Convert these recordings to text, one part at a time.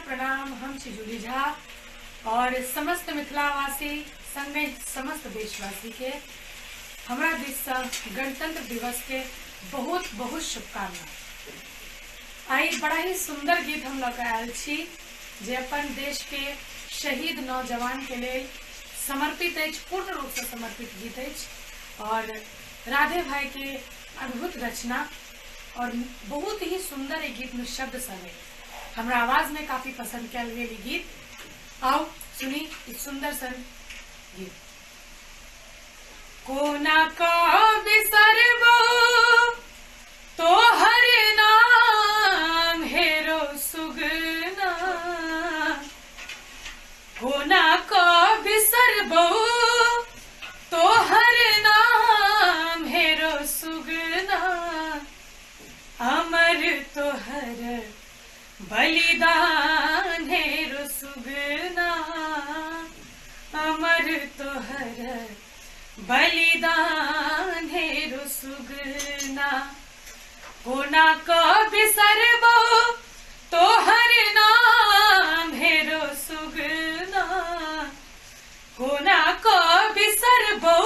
प्रणाम। हम छी जूली झा और समस्त मिथिलावासी संगे समस्त देशवासी के हमरा दिस से गणतंत्र दिवस के बहुत बहुत शुभकामना। आई बड़ा ही सुंदर गीत हम लग आयल छी जे अपन देश के शहीद नौजवान के लिए समर्पित है, पूर्ण रूप से समर्पित गीत है और राधे भाई के अद्भुत रचना और बहुत ही सुंदर एक गीत में शब्द सब है। हमरा आवाज में काफी पसंद कल गई गीत। आओ सुनी इस सुंदर सन गीत। कोना का बिसरबो तो हर नाम हेरो सुगना, कोना का बिसरबो तो हर नाम हेरो सुगना, अमर तोहर बलिदान हेरो सुगना, अमर तोहर बलिदान हेरो सुगना, कोना को बिसरबो तोहर नाम हेरो सुगना, कोना को बिसरबो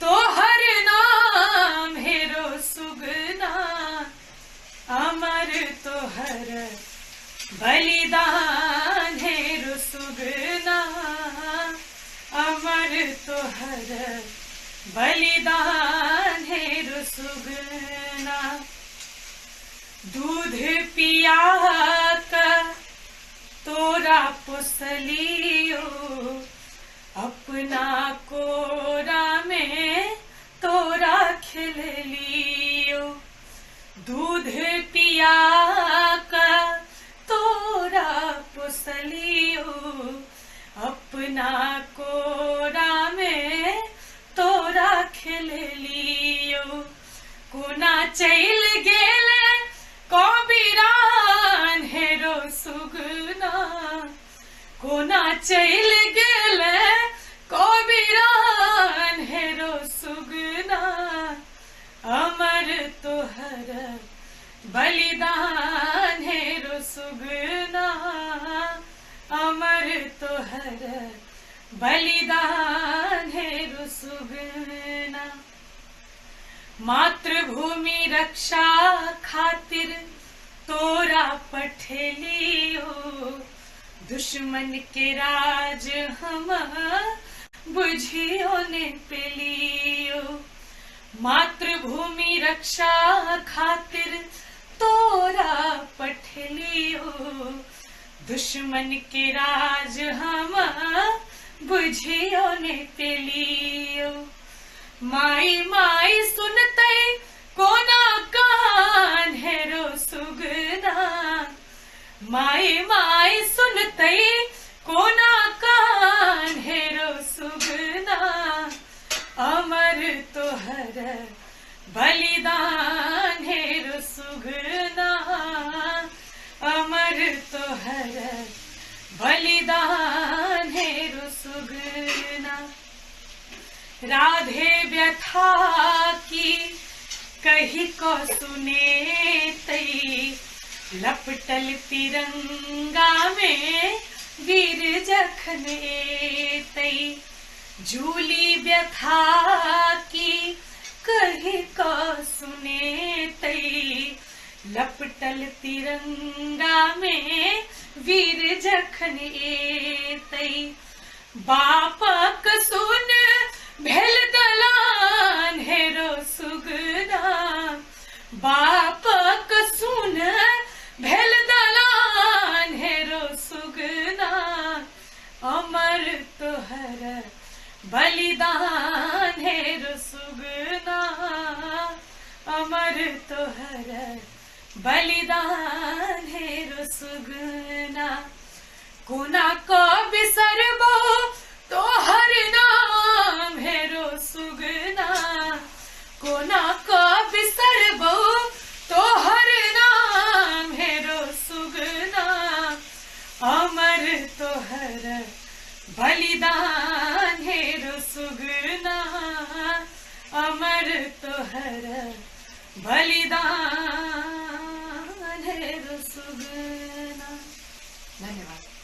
तोहर नाम हेरो सुगना, अमर तोहर बलिदान हेरो सुगना, अमर तोहर बलिदान हेरो सुगना। दूध पिया कर तोरा पोसलियो, अपना कोरा में तोरा खिललियो, दूध पिया कर तोरा पोसलियो, अपना कोरा में तोरा खिललियो, कोना चल गेले कबीरान हेरो सुगना, कोना चल गेले कबीरान हेरो सुगना, अमर तोहर बलिदान हेरो सुगना, अमर तोहर बलिदान हेरो सुगना। मातृभूमि रक्षा खातिर तोरा पठलियो, दुश्मन के राज हम बुझियो ने पेलियो, मातृभूमि रक्षा खातिर तोरा पठलियो, दुश्मन के राज हम बुझियो ने पेलियो, माई माई सुनते कोना कान हेरो सुगना, माई माई सुनते कोना कान हेरो सुगना, अमर तोहर बलिदान हेरो सुगना, अमर तोहर बलिदान हेरो सुगना। राधे व्यथा की कही को सुने तई, लपटल तिरंगा में वीर जखने तई, जूली व्यथा की कही को सुने तई, लपटल तिरंगा में वीर जखने तई, बापक सुन भेल दलान हेरो सुगना, बापक सुन भेल दलान हेरो सुगना, अमर तोहर बलिदान हेरो सुगना, अमर तोहर बलिदान हेरो सुगना, कोना को बिसरबो तोहर नाम हेरो सुगना, कोना को बिसरबो तोहर नाम हेरो सुगना, अमर तोहर बलिदान हेरो सुगना, अमर तोहर बलिदान हेरो सुगना। धन्यवाद।